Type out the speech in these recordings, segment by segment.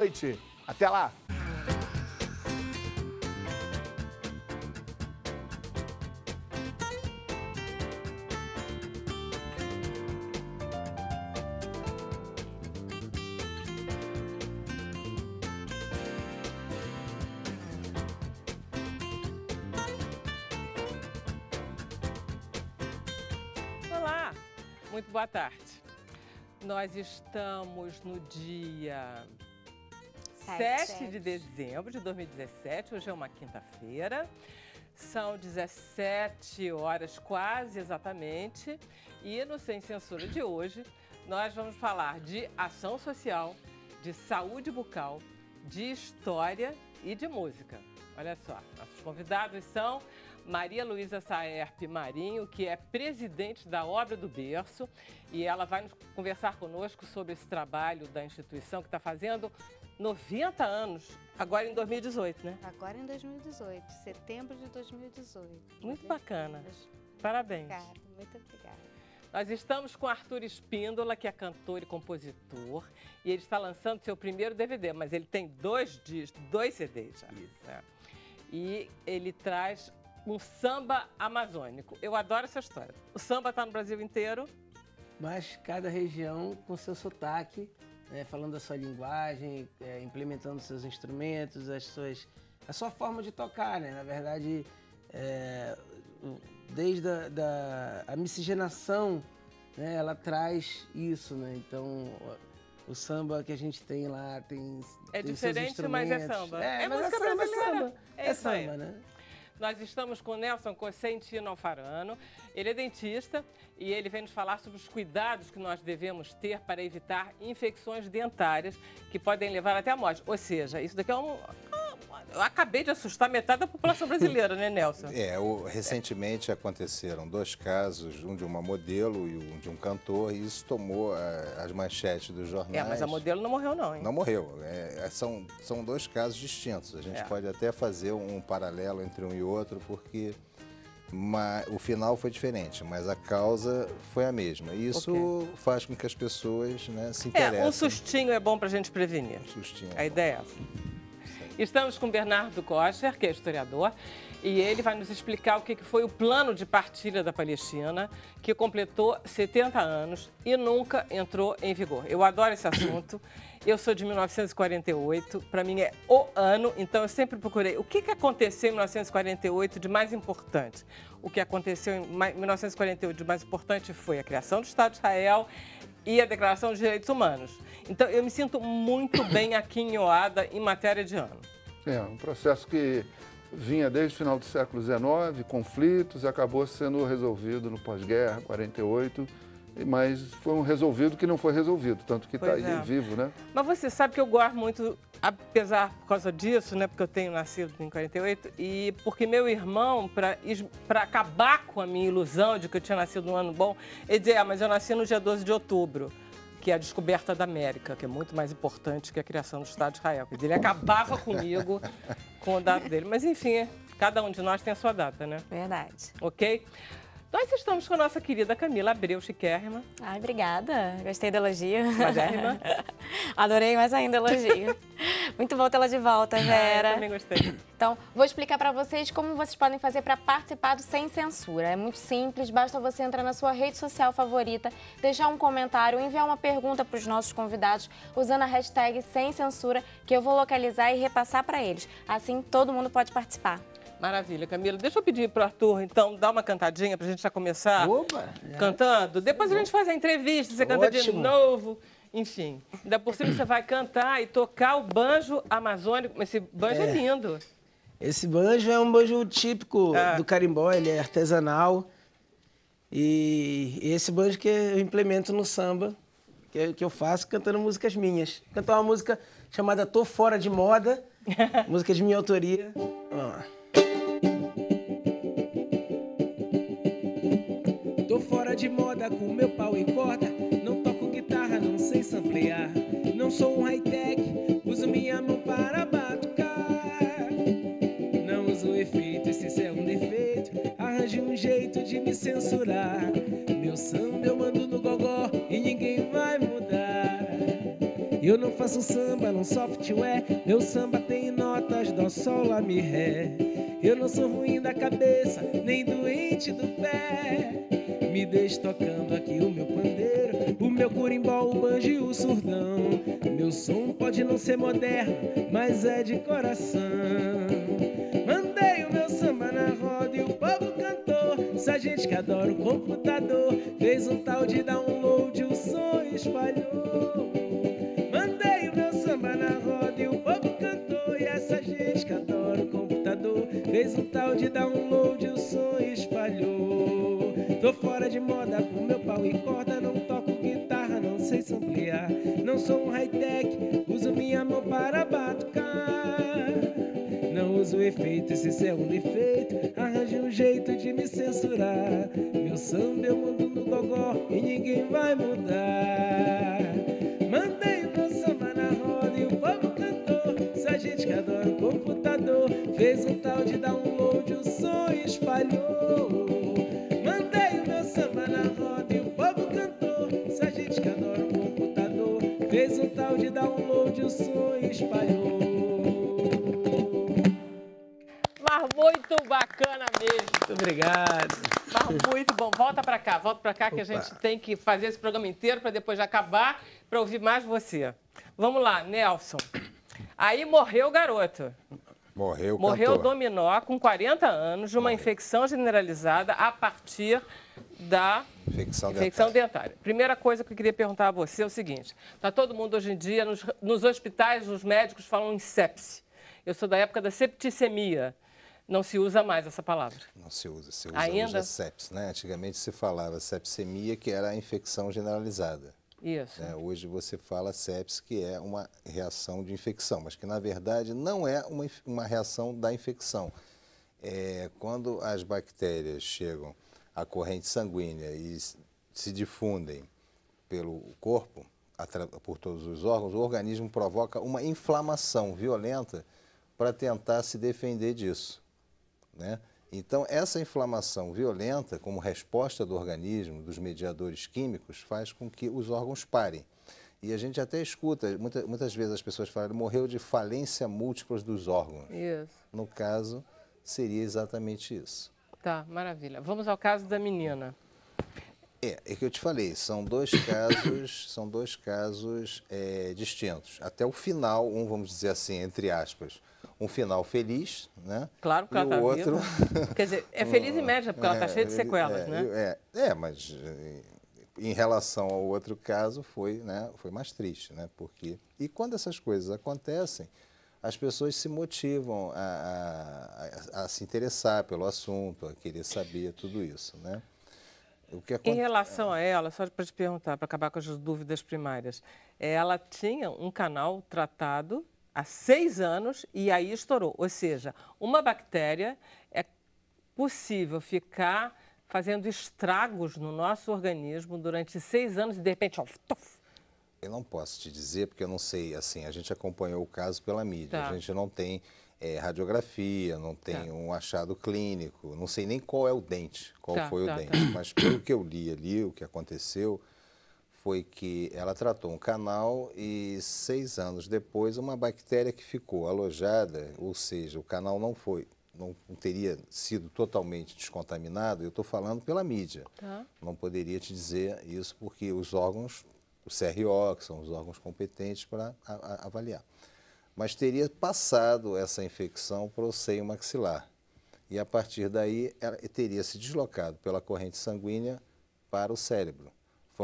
noite. Até lá! Olá, muito boa tarde. Nós estamos no dia 7 de dezembro de 2017, hoje é uma quinta-feira, são 17 horas quase exatamente, e no Sem Censura de hoje nós vamos falar de ação social, de saúde bucal, de história e de música. Olha só, nossos convidados são Maria Luísa Saerpe Marinho, que é presidente da Obra do Berço, e ela vai conversar conosco sobre esse trabalho da instituição que está fazendo 90 anos, agora em 2018, né? Agora em 2018, setembro de 2018. Muito bacana. Parabéns. Obrigada, muito obrigada. Nós estamos com Arthur Espíndola, que é cantor e compositor, e ele está lançando seu primeiro DVD, mas ele tem 2 CDs já. Né? E ele traz um samba amazônico. Eu adoro essa história. O samba está no Brasil inteiro. Mas cada região com seu sotaque, né, falando a sua linguagem, implementando seus instrumentos, a sua forma de tocar, né? Na verdade, desde a miscigenação, né, ela traz isso, né? Então, o samba que a gente tem lá tem diferente, mas é samba. É música brasileira. É samba, né? Nós estamos com o Nelson Cosentino Alfarano, ele é dentista e ele vem nos falar sobre os cuidados que nós devemos ter para evitar infecções dentárias que podem levar até a morte. Ou seja, isso daqui é eu acabei de assustar metade da população brasileira, né, Nelson? Recentemente aconteceram 2 casos, um de uma modelo e um de um cantor, e isso tomou as manchetes dos jornais. Mas a modelo não morreu não, hein? Não morreu. São 2 casos distintos. A gente pode até fazer um paralelo entre um e outro, porque o final foi diferente, mas a causa foi a mesma. Isso faz com que as pessoas, né, se interessem. Um sustinho é bom para a gente prevenir. Um sustinho. A ideia é essa. Estamos com Bernardo Kocher, que é historiador, e ele vai nos explicar o que foi o plano de partilha da Palestina, que completou 70 anos e nunca entrou em vigor. Eu adoro esse assunto. Eu sou de 1948, para mim é o ano, então eu sempre procurei o que aconteceu em 1948 de mais importante. O que aconteceu em 1948 de mais importante foi a criação do Estado de Israel e a Declaração dos Direitos Humanos. Então, eu me sinto muito bem aquinhoada em matéria de ano. É um processo que vinha desde o final do século XIX, conflitos, acabou sendo resolvido no pós-guerra, 48, mas foi um resolvido que não foi resolvido, tanto que está aí vivo, né? Mas você sabe que eu gosto muito, apesar por causa disso, né, porque eu tenho nascido em 48, e porque meu irmão, para acabar com a minha ilusão de que eu tinha nascido num ano bom, ele dizia, mas eu nasci no dia 12 de outubro. Que é a descoberta da América, que é muito mais importante que a criação do Estado de Israel. Ele acabava comigo com o dado dele. Mas, enfim, cada um de nós tem a sua data, né? Verdade. Ok? Nós estamos com a nossa querida Camila Abreu, chiquérrima. Ai, obrigada. Gostei do elogio. Magérrima. Adorei mais ainda o elogio. Muito bom tê-la de volta, Vera. Eu também gostei. Então, vou explicar para vocês como vocês podem fazer para participar do Sem Censura. É muito simples, basta você entrar na sua rede social favorita, deixar um comentário, enviar uma pergunta para os nossos convidados, usando a hashtag Sem Censura, que eu vou localizar e repassar para eles. Assim, todo mundo pode participar. Maravilha, Camila. Deixa eu pedir para o Arthur, então, dar uma cantadinha para a gente já começar cantando. Depois a gente faz a entrevista, você canta de novo. Enfim, ainda por cima você vai cantar e tocar o banjo amazônico. Esse banjo é lindo. Esse banjo é um banjo típico do carimbó, ele é artesanal. E esse banjo que eu implemento no samba, que eu faço cantando músicas minhas. Cantar uma música chamada Tô Fora de Moda, música de minha autoria. Vamos lá. Tô fora de moda com meu pau e corda, não toco guitarra, não sei samplear. Não sou um high-tech, uso minha mão para batucar. Não uso efeito, esse é um defeito, arranje um jeito de me censurar. Meu samba eu mando no gogó e ninguém vai mudar. Eu não faço faço samba num software. Meu samba tem notas dó, sol, lá, mi, ré. Eu não sou ruim da cabeça, nem doente do pé. Me deixe tocando aqui o meu pandeiro, o meu curimbó, o banjo e o surdão. Meu som pode não ser moderno, mas é de coração. Mandei o meu samba na roda e o povo cantou. Essa gente que adora o computador fez um tal de download, o som espalhou. Mandei o meu samba na roda e o povo cantou. E essa gente que adora o computador fez um tal de download, o som espalhou. Tô fora de moda com meu pau e corda, não toco guitarra, não sei samplear. Não sou um high-tech, uso minha mão para batucar. Não uso efeito, esse é um defeito, arranjo um jeito de me censurar. Meu samba eu mando no gogó e ninguém vai mudar. Mandei o meu samba na roda e o povo cantou. Essa gente que adora o computador fez um tal de download, o som espalhou. Mandei o meu samba na roda e o povo cantou. Essa gente que adora o computador fez um tal de download, o som espalhou. Mas muito bacana mesmo. Muito obrigado. Mas muito bom. Volta pra cá que a gente tem que fazer esse programa inteiro para depois já acabar, para ouvir mais você. Vamos lá, Nelson. Aí morreu o garoto. Morreu o Morreu o cantor. Dominó com 40 anos de uma infecção generalizada a partir da infecção dentária. Primeira coisa que eu queria perguntar a você é o seguinte. Está todo mundo hoje em dia, nos hospitais, os médicos falam em sepse. Eu sou da época da septicemia. Não se usa mais essa palavra. Não se usa, se usa ainda? Hoje sepsis, né? Antigamente se falava sepsemia, que era a infecção generalizada. Isso. Né? Hoje você fala sepsis, que é uma reação de infecção, mas que na verdade não é uma reação da infecção. Quando as bactérias chegam à corrente sanguínea e se difundem pelo corpo, por todos os órgãos, o organismo provoca uma inflamação violenta para tentar se defender disso, né? Então, essa inflamação violenta, como resposta do organismo, dos mediadores químicos, faz com que os órgãos parem. E a gente até escuta, muitas vezes as pessoas falam, morreu de falência múltipla dos órgãos. Isso. No caso, seria exatamente isso. Tá, maravilha. Vamos ao caso da menina. É que eu te falei, são dois casos distintos. Até o final, vamos dizer assim, entre aspas, um final feliz, né? Claro que ela está outro... viva. Quer dizer, é feliz em média, porque ela está cheia de sequelas, né? Mas em relação ao outro caso foi mais triste, né? E quando essas coisas acontecem, as pessoas se motivam a se interessar pelo assunto, a querer saber tudo isso, né? Em relação a ela, só para te perguntar, para acabar com as dúvidas primárias, ela tinha um canal tratado há 6 anos e aí estourou. Ou seja, uma bactéria é possível ficar fazendo estragos no nosso organismo durante 6 anos e de repente, Eu não posso te dizer, porque eu não sei, assim, a gente acompanhou o caso pela mídia, Tá. A gente não tem radiografia, não tem um achado clínico, não sei nem qual é o dente, qual foi o dente, mas pelo que eu li ali, o que aconteceu foi que ela tratou um canal e 6 anos depois uma bactéria que ficou alojada, ou seja, o canal não teria sido totalmente descontaminado, eu estou falando pela mídia. Não poderia te dizer isso porque os órgãos, o CRO, que são os órgãos competentes para avaliar. Mas teria passado essa infecção para o seio maxilar. E a partir daí, ela teria se deslocado pela corrente sanguínea para o cérebro,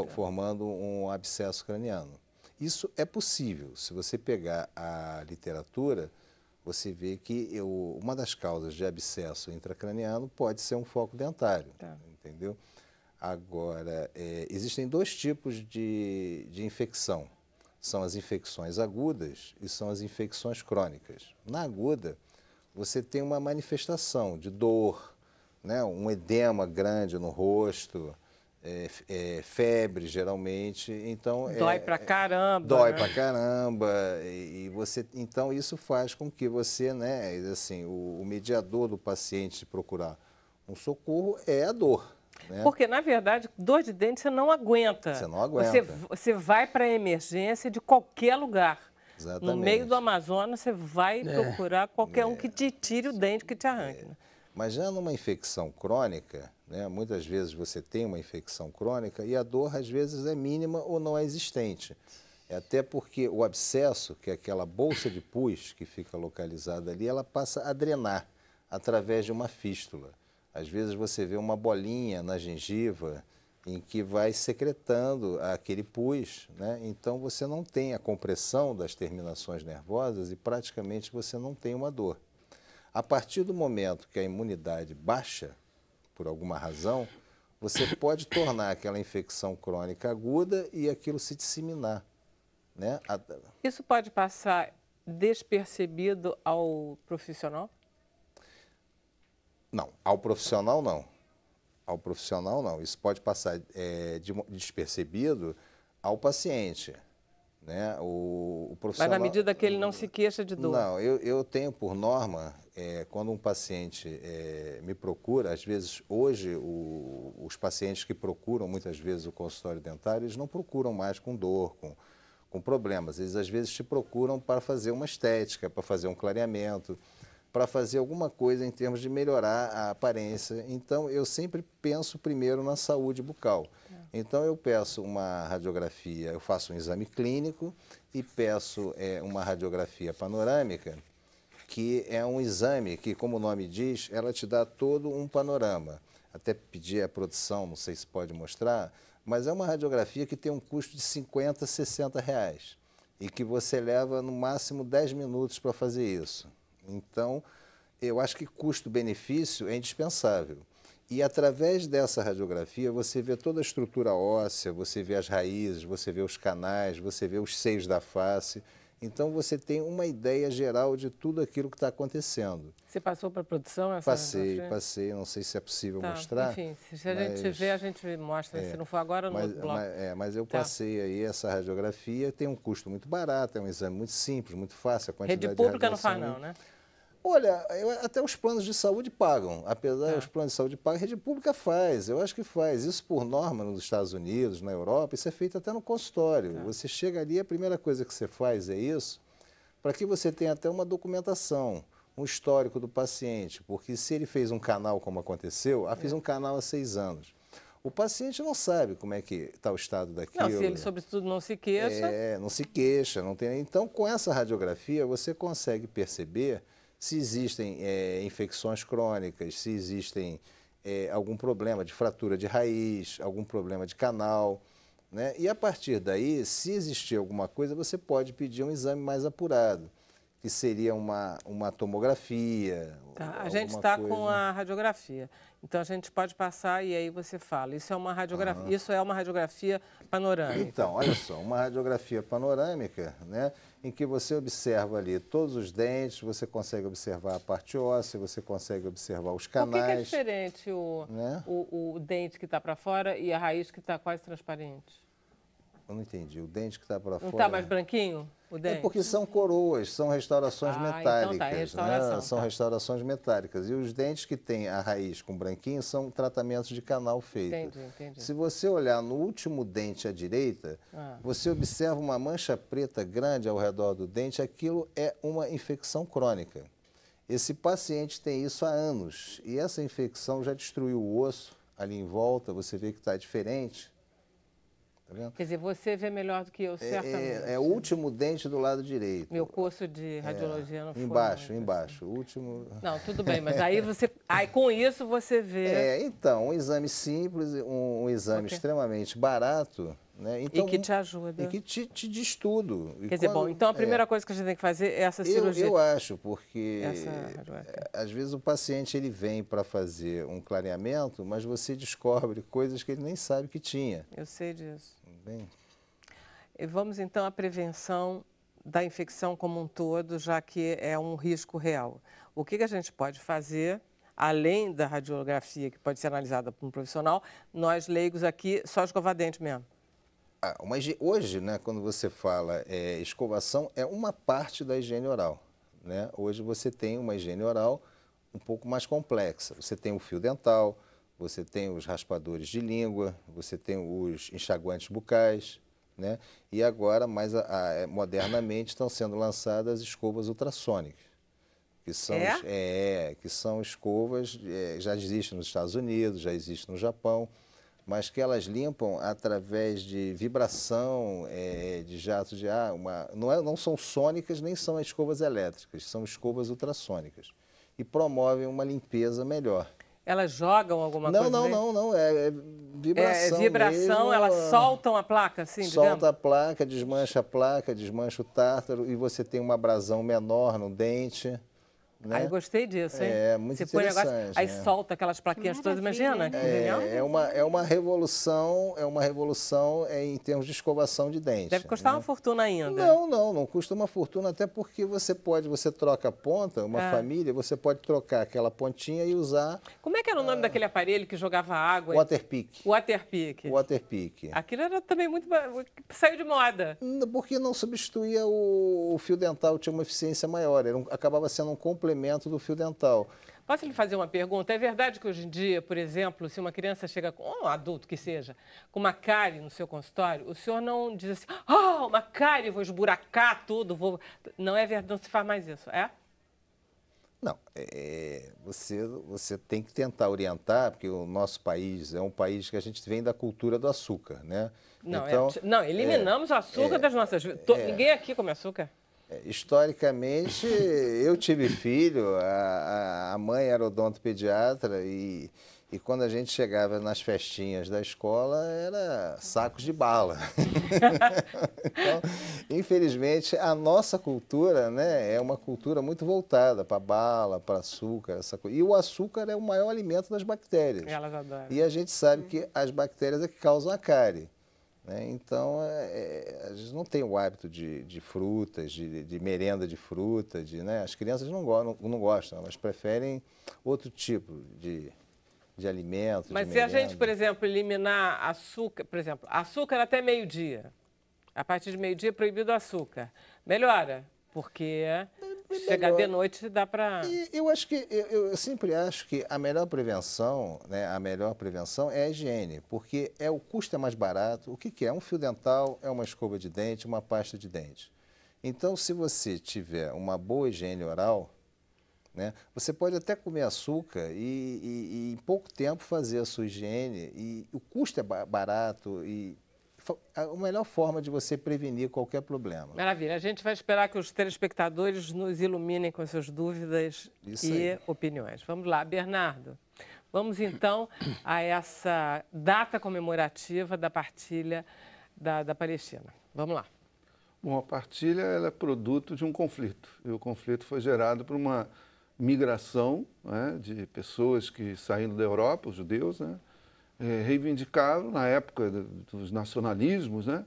formando um abscesso craniano. Isso é possível. Se você pegar a literatura, você vê que uma das causas de abscesso intracraniano pode ser um foco dentário, entendeu? Agora, existem 2 tipos de infecção. São as infecções agudas e são as infecções crônicas. Na aguda, você tem uma manifestação de dor, né? Um edema grande no rosto, febre, geralmente. Então, dói pra caramba. Dói, né? pra caramba. Então, isso faz com que você, né? Assim, o mediador do paciente procurar um socorro é a dor. Né? Porque, na verdade, dor de dente você não aguenta. Você não aguenta. Você vai para a emergência de qualquer lugar. No meio do Amazonas, você vai procurar qualquer um que te tire o dente, que te arranque. Né? Mas já numa infecção crônica, né, muitas vezes você tem uma infecção crônica e a dor, às vezes, é mínima ou não é existente. Até porque o abscesso, que é aquela bolsa de pus que fica localizada ali, ela passa a drenar através de uma fístula. Às vezes você vê uma bolinha na gengiva em que vai secretando aquele pus, né? Então você não tem a compressão das terminações nervosas e praticamente você não tem uma dor. A partir do momento que a imunidade baixa, por alguma razão, você pode tornar aquela infecção crônica aguda e aquilo se disseminar. Né? Isso pode passar despercebido ao profissional? Não, ao profissional não. Ao profissional não. Isso pode passar despercebido ao paciente. Né? O profissional... Mas na medida que ele não se queixa de dor? Não, eu tenho por norma, quando um paciente me procura, às vezes, hoje, os pacientes que procuram muitas vezes o consultório dentário, eles não procuram mais com dor, com problemas. Eles, às vezes, te procuram para fazer uma estética, para fazer um clareamento, para fazer alguma coisa em termos de melhorar a aparência. Então, eu sempre penso primeiro na saúde bucal. Então, eu peço uma radiografia, eu faço um exame clínico e peço uma radiografia panorâmica, que é um exame que, como o nome diz, ela te dá todo um panorama. Até pedir a produção, não sei se pode mostrar, mas é uma radiografia que tem um custo de R$50, R$60 e que você leva no máximo 10 minutos para fazer isso. Então, eu acho que custo-benefício é indispensável. E através dessa radiografia você vê toda a estrutura óssea, você vê as raízes, você vê os canais, você vê os seios da face. Então você tem uma ideia geral de tudo aquilo que está acontecendo. Você passou para a produção essa Passei, não sei se é possível mostrar. Enfim, se a gente tiver, a gente mostra, se não for agora, no outro bloco. Mas eu passei aí essa radiografia, tem um custo muito barato, é um exame muito simples, muito fácil. A quantidade Rede pública não faz não, né? Olha, até os planos de saúde pagam. Apesar dos planos de saúde pagam, a rede pública faz. Eu acho que faz. Isso por norma nos Estados Unidos, na Europa, isso é feito até no consultório. Você chega ali, a primeira coisa que você faz é isso, para que você tenha até uma documentação, um histórico do paciente. Porque se ele fez um canal como aconteceu, fiz um canal há 6 anos. O paciente não sabe como é que está o estado daquilo. Não, se ele, sobretudo, não se queixa. Não se queixa. Não tem... Então, com essa radiografia, você consegue perceber se existem infecções crônicas, se existem algum problema de fratura de raiz, algum problema de canal, né? E a partir daí, se existir alguma coisa, você pode pedir um exame mais apurado, que seria uma tomografia. A gente está com a radiografia, então a gente pode passar e aí você fala, isso é uma radiografia, isso é uma radiografia panorâmica. Então, olha só, uma radiografia panorâmica, né, em que você observa ali todos os dentes, você consegue observar a parte óssea, você consegue observar os canais. Por que é diferente o dente que está para fora e a raiz que está quase transparente? Eu não entendi. O dente que está para fora... Não está mais branquinho o dente? É porque são coroas, são restaurações metálicas. Então tá, restauração. Né? São restaurações metálicas. E os dentes que têm a raiz com branquinho são tratamentos de canal feito. Entendi. Se você olhar no último dente à direita, você observa uma mancha preta grande ao redor do dente, aquilo é uma infecção crônica. Esse paciente tem isso há anos. E essa infecção já destruiu o osso ali em volta, você vê que está diferente. Tá vendo? Quer dizer, você vê melhor do que eu, certamente. É o último dente do lado direito. Meu curso de radiologia não foi... Embaixo, o último... Não, tudo bem, mas aí com isso você vê... Então, um exame simples, um exame extremamente barato, né? Então, e que te ajuda. E que te diz tudo. Quer dizer, bom, então a primeira coisa que a gente tem que fazer é essa cirurgia. Eu acho, porque às vezes o paciente ele vem para fazer um clareamento, mas você descobre coisas que ele nem sabe que tinha. Eu sei disso. Bem... E vamos então à prevenção da infecção como um todo, já que é um risco real. O que a gente pode fazer, além da radiografia, que pode ser analisada por um profissional, nós leigos aqui, só escovar dente mesmo? Mas hoje, né, quando você fala escovação, é uma parte da higiene oral. Né? Hoje você tem uma higiene oral um pouco mais complexa. Você tem o fio dental, você tem os raspadores de língua, você tem os enxaguantes bucais, né? E agora, mais modernamente, estão sendo lançadas escovas ultrassônicas. Que são escovas, já existem nos Estados Unidos, já existe no Japão, mas que elas limpam através de vibração, de jatos de ar. Não são sônicas, nem são escovas elétricas, são escovas ultrassônicas. E promovem uma limpeza melhor. Elas jogam alguma coisa? Não, é vibração. É vibração, mesmo, elas soltam a placa, assim, Solta a placa, desmancha o tártaro e você tem uma abrasão menor no dente. Né? Aí gostei disso, hein? É muito interessante. Negócio, aí solta aquelas plaquinhas todas, imagina. É uma revolução em termos de escovação de dente. Deve custar uma fortuna ainda. Não custa uma fortuna, até porque você troca a ponta, família, você pode trocar aquela pontinha e usar... Como é que era o nome daquele aparelho que jogava água? Waterpik. Waterpik. Aquilo era também muito... saiu de moda. Porque não substituía o fio dental, tinha uma eficiência maior, acabava sendo um complemento do fio dental. Posso lhe fazer uma pergunta? É verdade que hoje em dia, por exemplo, se uma criança chega, ou um adulto que seja, com uma cárie no seu consultório, o senhor não diz assim, uma cárie, vou esburacar tudo, Não é verdade, não se faz mais isso, é? Não, você tem que tentar orientar, porque o nosso país é um país que a gente vem da cultura do açúcar, né? Não, eliminamos o açúcar das nossas vidas. Ninguém aqui come açúcar. Historicamente, eu tive filho, a mãe era odontopediatra e quando a gente chegava nas festinhas da escola, era sacos de bala. Então, infelizmente, a nossa cultura, né, é uma cultura muito voltada para bala, para açúcar, essa coisa. E o açúcar é o maior alimento das bactérias. Elas adoram. E a gente sabe que as bactérias é que causam a cárie. Então, a gente não tem o hábito de frutas, de merenda de fruta, né? As crianças não gostam, elas preferem outro tipo de alimento. Mas se a gente, por exemplo, eliminar açúcar, por exemplo, açúcar até meio-dia, a partir de meio-dia é proibido o açúcar, melhora, porque chegar de noite dá para... Eu sempre acho que a melhor prevenção, né, é a higiene, porque o custo é mais barato. O que é? Um fio dental, é uma escova de dente, uma pasta de dente. Então, se você tiver uma boa higiene oral, né, você pode até comer açúcar e em pouco tempo fazer a sua higiene, e o custo é barato e a melhor forma de você prevenir qualquer problema. Maravilha. A gente vai esperar que os telespectadores nos iluminem com suas dúvidas opiniões. Vamos lá, Bernardo. Vamos, então, a essa data comemorativa da partilha da Palestina. Vamos lá. Bom, a partilha ela é produto de um conflito. E o conflito foi gerado por uma migração, né, de pessoas que saíram da Europa, os judeus, né, reivindicaram, na época dos nacionalismos, né?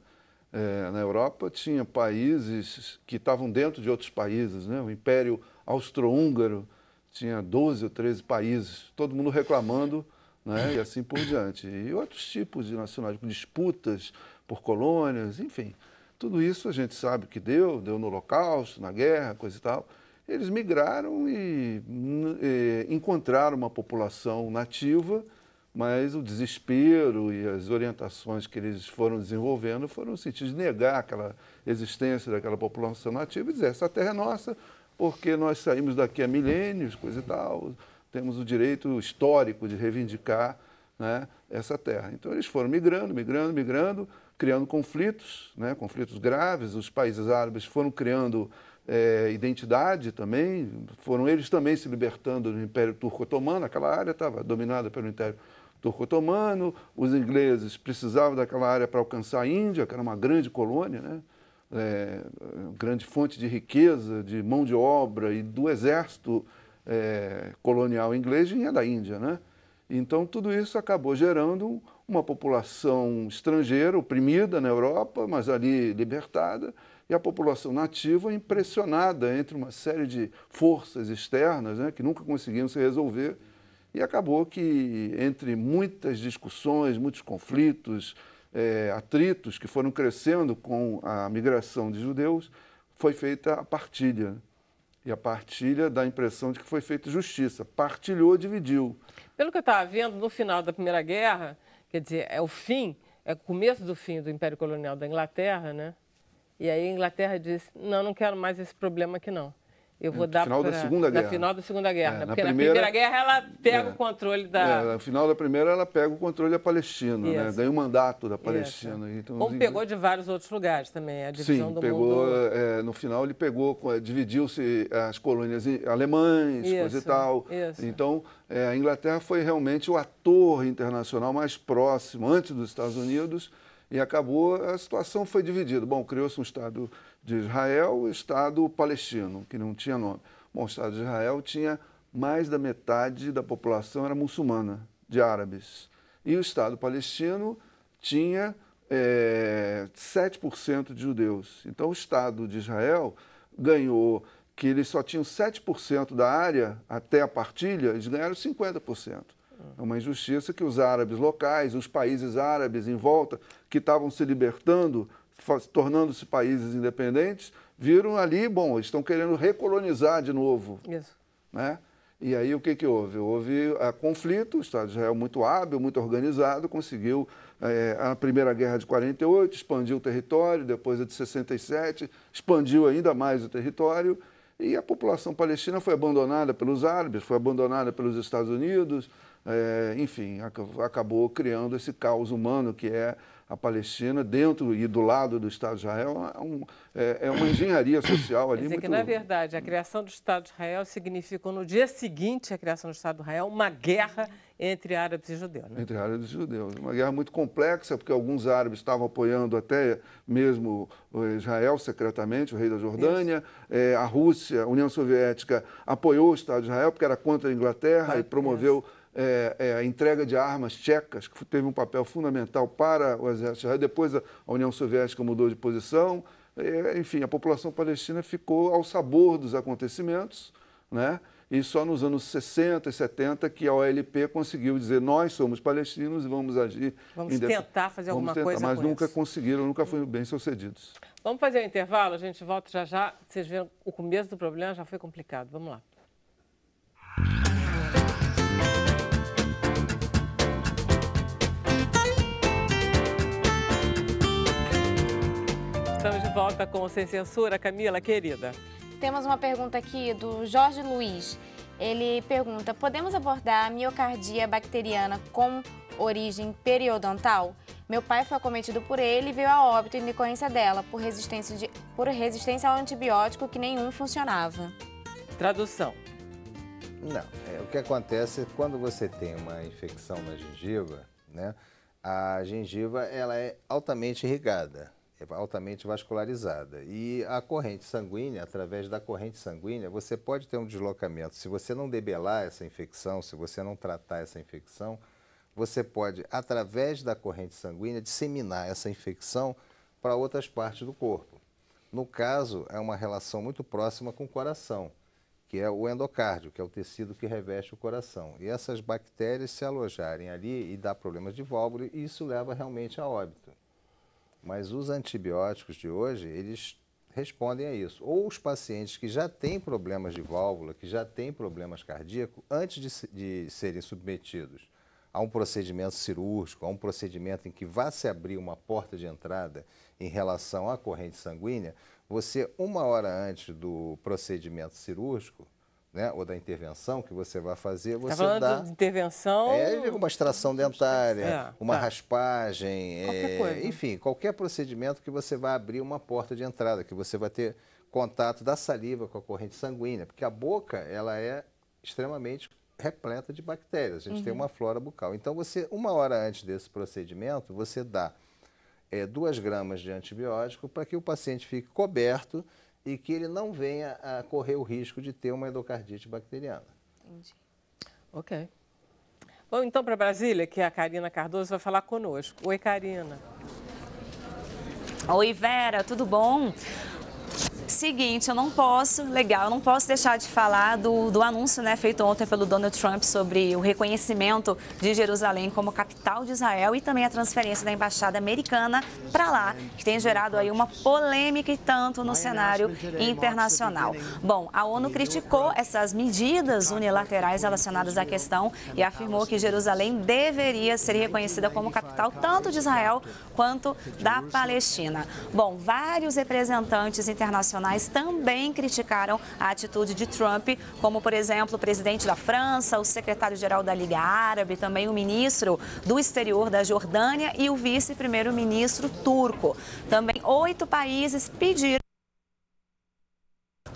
Na Europa tinha países que estavam dentro de outros países, né? O Império Austro-Húngaro tinha 12 ou 13 países, todo mundo reclamando, né? E assim por diante. E outros tipos de nacionalismo, disputas por colônias, enfim. Tudo isso a gente sabe que deu no Holocausto, na guerra, coisa e tal. Eles migraram e encontraram uma população nativa, mas o desespero e as orientações que eles foram desenvolvendo foram no sentido de negar aquela existência daquela população nativa e dizer, essa terra é nossa porque nós saímos daqui há milênios, coisa e tal, temos o direito histórico de reivindicar, né, essa terra. Então eles foram migrando, criando conflitos, né, conflitos graves, os países árabes foram criando identidade também, foram eles também se libertando do Império Turco-Otomano, aquela área estava dominada pelo Império Turco-Otomano, os ingleses precisavam daquela área para alcançar a Índia, que era uma grande colônia, né? Grande fonte de riqueza, de mão de obra e do exército colonial inglês vinha da Índia, né? Então tudo isso acabou gerando uma população estrangeira, oprimida na Europa, mas ali libertada, e a população nativa impressionada entre uma série de forças externas, né, que nunca conseguiam se resolver. E acabou que, entre muitas discussões, muitos conflitos, atritos que foram crescendo com a migração de judeus, foi feita a partilha. E a partilha dá a impressão de que foi feita justiça. Partilhou, dividiu. Pelo que eu estava vendo, no final da Primeira Guerra, quer dizer, o fim é o começo do fim do Império Colonial da Inglaterra, né? E aí a Inglaterra disse, não quero mais esse problema aqui não. Eu vou dar final da Segunda Guerra. No final da Segunda Guerra, né? Porque na na Primeira Guerra ela pega o controle da... no final da Primeira ela pega o controle da Palestina, né? Ganha o mandato da Palestina. Então, como pegou de vários outros lugares também, a divisão do mundo. No final ele pegou, dividiu-se as colônias alemãs, coisa e tal. Então a Inglaterra foi realmente o ator internacional mais próximo, antes dos Estados Unidos, e acabou, a situação foi dividida. Bom, criou-se um Estado de Israel e o Estado palestino, que não tinha nome. Bom, o Estado de Israel tinha mais da metade da população era muçulmana, de árabes. E o Estado palestino tinha 7% de judeus. Então o Estado de Israel ganhou, que eles só tinham 7% da área até a partilha, eles ganharam 50%. É uma injustiça que os árabes locais, os países árabes em volta, que estavam se libertando, tornando-se países independentes, viram ali, bom, eles estão querendo recolonizar de novo. Isso. Né? E aí o que houve? Houve conflito, o Estado de Israel muito hábil, muito organizado, conseguiu, a Primeira Guerra de 48, expandiu o território, depois a de 67, expandiu ainda mais o território, e a população palestina foi abandonada pelos árabes, foi abandonada pelos Estados Unidos, enfim, acabou criando esse caos humano que é a Palestina, dentro e do lado do Estado de Israel, é uma engenharia social ali. Quer dizer muito... que, na verdade, a criação do Estado de Israel significou, no dia seguinte à criação do Estado de Israel, uma guerra entre árabes e judeus. Né? Entre árabes e judeus. Uma guerra muito complexa, porque alguns árabes estavam apoiando até mesmo Israel secretamente, o rei da Jordânia. A Rússia, a União Soviética, apoiou o Estado de Israel, porque era contra a Inglaterra e promoveu... a entrega de armas tchecas, que teve um papel fundamental para o exército de Israel. Depois a União Soviética mudou de posição. Enfim, a população palestina ficou ao sabor dos acontecimentos, né? E só nos anos 60 e 70 que a OLP conseguiu dizer nós somos palestinos e vamos agir. Vamos tentar fazer alguma coisa mas com nunca isso. Conseguiram, nunca foram bem-sucedidos. Vamos fazer um intervalo, a gente volta já já. Vocês viram, o começo do problema já foi complicado. Vamos lá. Estamos de volta com o Sem Censura. Camila, querida. Temos uma pergunta aqui do Jorge Luiz. Ele pergunta, podemos abordar a miocardia bacteriana com origem periodontal? Meu pai foi acometido por ele e veio a óbito em decorrência dela, por resistência ao antibiótico que nenhum funcionava. Tradução. Não, o que acontece é quando você tem uma infecção na gengiva, né, a gengiva ela é altamente irrigada. É altamente vascularizada. E a corrente sanguínea, através da corrente sanguínea, você pode ter um deslocamento. Se você não debelar essa infecção, se você não tratar essa infecção, você pode, através da corrente sanguínea, disseminar essa infecção para outras partes do corpo. No caso, é uma relação muito próxima com o coração, que é o endocárdio, que é o tecido que reveste o coração. E essas bactérias se alojarem ali e dá problemas de válvula, e isso leva realmente a óbito. Mas os antibióticos de hoje, eles respondem a isso. Ou os pacientes que já têm problemas de válvula, que já têm problemas cardíacos, antes de serem submetidos a um procedimento cirúrgico, a um procedimento em que vá se abrir uma porta de entrada em relação à corrente sanguínea, você, 1 hora antes do procedimento cirúrgico, né, ou da intervenção que você vai fazer, você dá... de intervenção... uma extração dentária, uma raspagem, qualquer coisa. Enfim, qualquer procedimento que você vai abrir uma porta de entrada, que você vai ter contato da saliva com a corrente sanguínea, porque a boca ela é extremamente repleta de bactérias, a gente tem uma flora bucal. Então, você, 1 hora antes desse procedimento, você dá 2 gramas de antibiótico para que o paciente fique coberto e que ele não venha a correr o risco de ter uma endocardite bacteriana. Entendi. Ok. Vamos então para Brasília, que a Karina Cardoso vai falar conosco. Oi, Karina. Oi, Vera, tudo bom? seguinte, eu não posso deixar de falar do anúncio, né, feito ontem pelo Donald Trump sobre o reconhecimento de Jerusalém como capital de Israel e também a transferência da embaixada americana para lá, que tem gerado aí uma polêmica e tanto no cenário internacional. Bom, a ONU criticou essas medidas unilaterais relacionadas à questão e afirmou que Jerusalém deveria ser reconhecida como capital tanto de Israel quanto da Palestina. Bom, vários representantes internacionais também criticaram a atitude de Trump, como, por exemplo, o presidente da França, o secretário-geral da Liga Árabe, também o ministro do Exterior da Jordânia e o vice-primeiro-ministro turco. Também 8 países pediram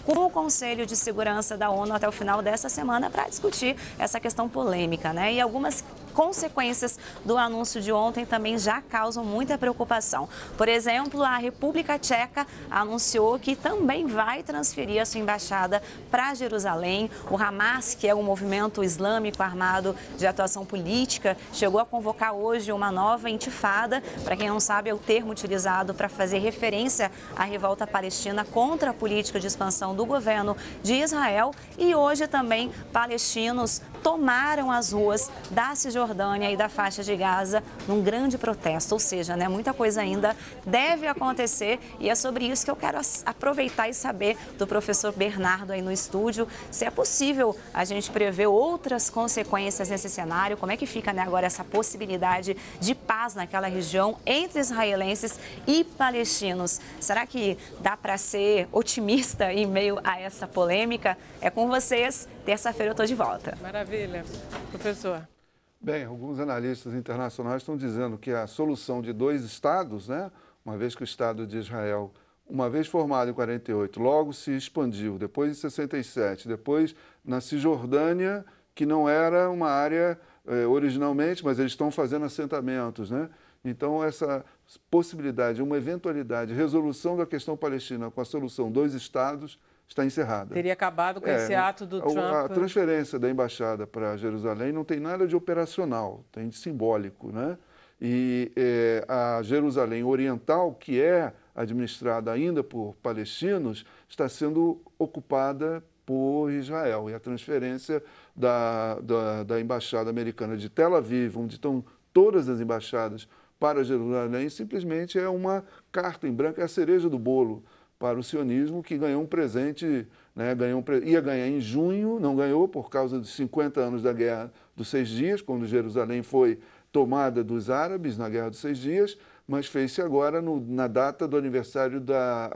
com o Conselho de Segurança da ONU até o final dessa semana para discutir essa questão polêmica, né? E algumas consequências do anúncio de ontem também já causam muita preocupação. Por exemplo, a República Tcheca anunciou que também vai transferir a sua embaixada para Jerusalém. O Hamas, que é um movimento islâmico armado de atuação política, chegou a convocar hoje uma nova intifada. Para quem não sabe, é o termo utilizado para fazer referência à revolta palestina contra a política de expansão do governo de Israel. E hoje também palestinos tomaram as ruas da Cisjordânia e da faixa de Gaza num grande protesto, ou seja, né, muita coisa ainda deve acontecer e é sobre isso que eu quero aproveitar e saber do professor Bernardo aí no estúdio, se é possível a gente prever outras consequências nesse cenário, como é que fica, né, agora essa possibilidade de paz naquela região entre israelenses e palestinos. Será que dá para ser otimista em meio a essa polêmica? É com vocês, terça-feira eu estou de volta. Maravilha. Professor. Bem, alguns analistas internacionais estão dizendo que a solução de 2 estados, né, uma vez que o Estado de Israel, uma vez formado em 48, logo se expandiu, depois em 67, depois na Cisjordânia, que não era uma área originalmente, mas eles estão fazendo assentamentos, né? Então, essa possibilidade, uma eventualidade, resolução da questão palestina com a solução 2 estados, está encerrada. Teria acabado com esse ato do Trump. A transferência da embaixada para Jerusalém não tem nada de operacional, tem de simbólico, né? E a Jerusalém Oriental, que é administrada ainda por palestinos, está sendo ocupada por Israel. E a transferência da embaixada americana de Tel Aviv, onde estão todas as embaixadas, para Jerusalém, simplesmente é uma carta em branco, é a cereja do bolo para o sionismo, que ganhou um presente, né, ia ganhar em junho, não ganhou por causa dos 50 anos da Guerra dos 6 Dias, quando Jerusalém foi tomada dos árabes na Guerra dos 6 Dias, mas fez-se agora na data do aniversário da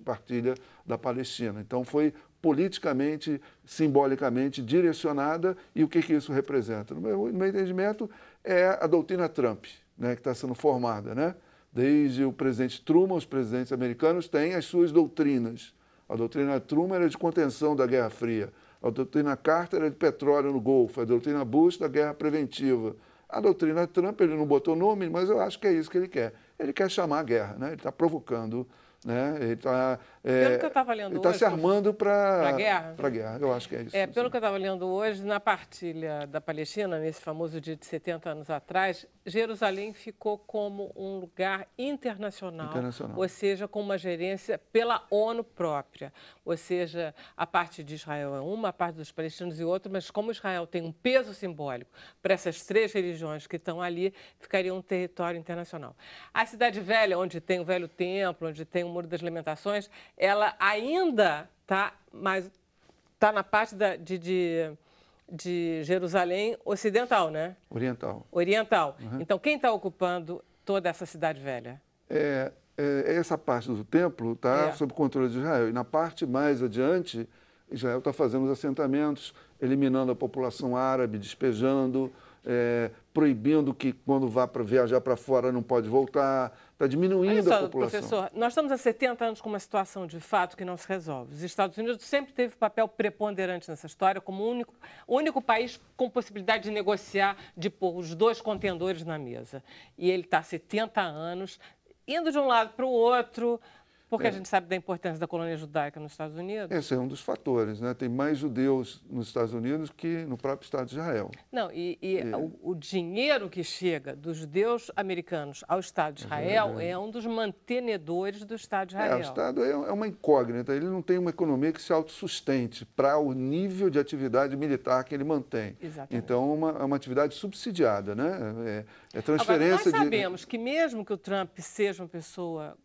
partilha da Palestina. Então foi politicamente, simbolicamente direcionada, e o que isso representa? No meu entendimento, é a doutrina Trump, né, que está sendo formada, né? Desde o presidente Truman, os presidentes americanos têm as suas doutrinas. A doutrina Truman era de contenção da Guerra Fria. A doutrina Carter era de petróleo no Golfo. A doutrina Bush da guerra preventiva. A doutrina Trump, ele não botou nome, mas eu acho que é isso que ele quer. Ele quer chamar a guerra, né? Ele está provocando, né? Ele está se armando para a guerra. Para a guerra, eu acho que é isso. Pelo que eu estava lendo hoje, na partilha da Palestina, nesse famoso dia de 70 anos atrás, Jerusalém ficou como um lugar internacional, ou seja, com uma gerência pela ONU própria. Ou seja, a parte de Israel é uma, a parte dos palestinos é outra, mas como Israel tem um peso simbólico para essas 3 religiões que estão ali, ficaria um território internacional. A Cidade Velha, onde tem o Velho Templo, onde tem o Muro das Lamentações, ela ainda está na parte de Jerusalém ocidental, né? Oriental. Uhum. Então, quem está ocupando toda essa Cidade Velha? Essa parte do templo está sob controle de Israel. E na parte mais adiante, Israel está fazendo os assentamentos, eliminando a população árabe, despejando, proibindo que quando vá para viajar para fora não pode voltar, está diminuindo a população. Professor, nós estamos há 70 anos com uma situação de fato que não se resolve. Os Estados Unidos sempre teve papel preponderante nessa história como o único país com possibilidade de negociar, de pôr os 2 contendores na mesa. E ele está há 70 anos indo de um lado para o outro, Porque a gente sabe da importância da colônia judaica nos Estados Unidos. Esse é um dos fatores, né? Tem mais judeus nos Estados Unidos que no próprio Estado de Israel. Não, o dinheiro que chega dos judeus americanos ao Estado de Israel é um dos mantenedores do Estado de Israel. O Estado é uma incógnita, ele não tem uma economia que se autossustente para o nível de atividade militar que ele mantém. Exatamente. Então, é uma atividade subsidiada, né? É transferência Agora, nós sabemos que mesmo que o Trump seja uma pessoa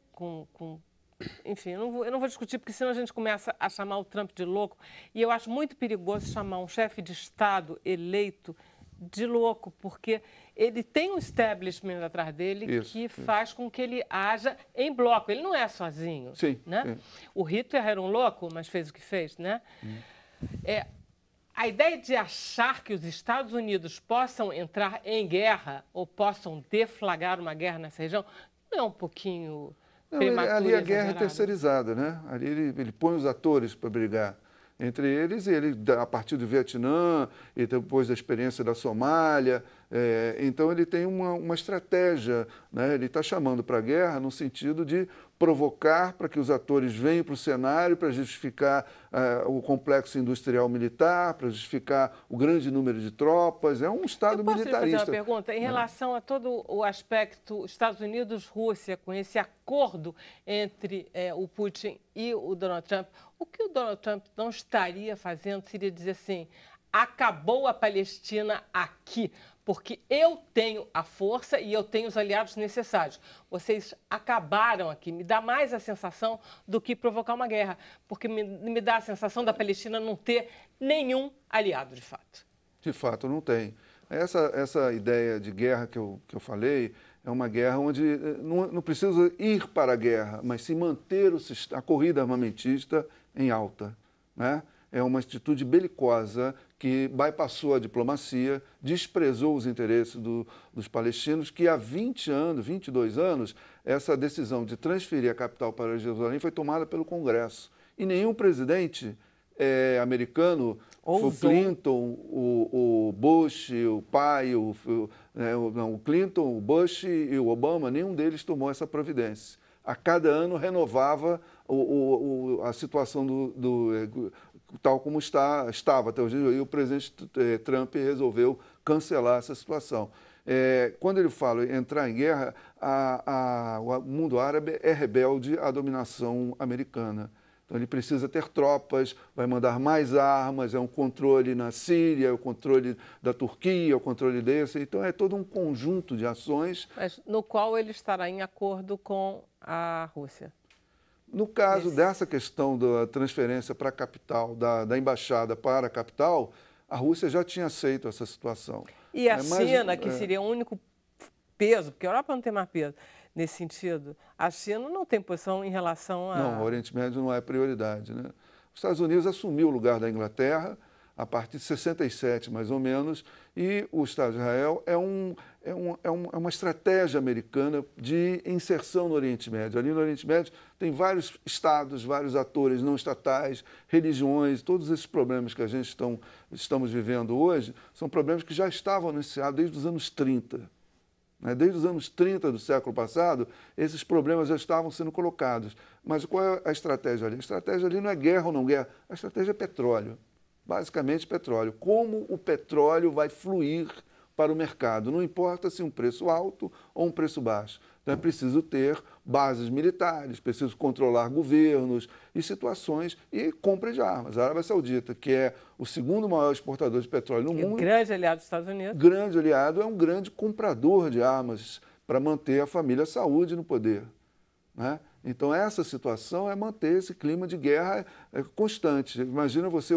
enfim, eu não vou discutir, porque senão a gente começa a chamar o Trump de louco. E eu acho muito perigoso chamar um chefe de Estado eleito de louco, porque ele tem um establishment atrás dele que faz com que ele haja em bloco. Ele não é sozinho. Sim, né? sim. O Hitler era um louco, mas fez o que fez, né? A ideia de achar que os Estados Unidos possam entrar em guerra ou possam deflagrar uma guerra nessa região não é um pouquinho... Não, ali a guerra é terceirizada, né? Ali ele põe os atores para brigar entre eles, e ele, a partir do Vietnã, e depois da experiência da Somália, então ele tem uma estratégia, né? Ele está chamando para a guerra no sentido de provocar para que os atores venham para o cenário para justificar o complexo industrial militar, para justificar o grande número de tropas. É um Estado militarista. Eu posso fazer uma pergunta? Em relação a todo o aspecto Estados Unidos-Rússia, com esse acordo entre o Putin e o Donald Trump, o que o Donald Trump não estaria fazendo seria dizer assim, acabou a Palestina aqui, porque eu tenho a força e eu tenho os aliados necessários. Vocês acabaram aqui. Me dá mais a sensação do que provocar uma guerra, porque me dá a sensação da Palestina não ter nenhum aliado, de fato. De fato, não tem. Essa ideia de guerra que eu falei é uma guerra onde não precisa ir para a guerra, mas sim manter a corrida armamentista em alta, né? É uma atitude belicosa que bypassou a diplomacia, desprezou os interesses dos palestinos, que há 20 anos, 22 anos, essa decisão de transferir a capital para Jerusalém foi tomada pelo Congresso. E nenhum presidente americano, o Clinton, o Bush, o pai, o Clinton, o Bush e o Obama, nenhum deles tomou essa providência. A cada ano renovava a situação tal como estava até hoje. E o presidente Trump resolveu cancelar essa situação. Quando ele fala em entrar em guerra, o mundo árabe é rebelde à dominação americana. Então ele precisa ter tropas, vai mandar mais armas, é um controle na Síria, é o controle da Turquia, é o controle desse. Então é todo um conjunto de ações. Mas no qual ele estará em acordo com a Rússia? No caso dessa questão da transferência para a capital, da embaixada para a capital, a Rússia já tinha aceito essa situação. E a China, que seria o único peso, porque a Europa não tem mais peso nesse sentido, a China não tem posição em relação a... Não, o Oriente Médio não é prioridade, né? Os Estados Unidos assumiu o lugar da Inglaterra a partir de 67, mais ou menos, e o Estado de Israel é uma estratégia americana de inserção no Oriente Médio. Ali no Oriente Médio tem vários estados, vários atores não estatais, religiões, todos esses problemas que a gente estamos vivendo hoje são problemas que já estavam anunciados desde os anos 30. Desde os anos 30 do século passado, esses problemas já estavam sendo colocados. Mas qual é a estratégia ali? A estratégia ali não é guerra ou não guerra, a estratégia é petróleo. Basicamente petróleo. Como o petróleo vai fluir para o mercado? Não importa se um preço alto ou um preço baixo. Então é preciso ter bases militares, preciso controlar governos e situações e compra de armas. A Arábia Saudita, que é o segundo maior exportador de petróleo no mundo. Grande aliado dos Estados Unidos. Grande aliado, é um grande comprador de armas para manter a família Saúde no poder, né? Então, essa situação é manter esse clima de guerra constante. Imagina você,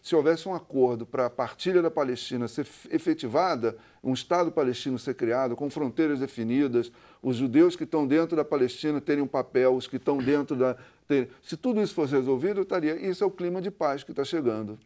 se houvesse um acordo para a partilha da Palestina ser efetivada, um Estado palestino ser criado, com fronteiras definidas, os judeus que estão dentro da Palestina terem um papel, os que estão dentro da... Se tudo isso fosse resolvido, isso é o clima de paz que está chegando.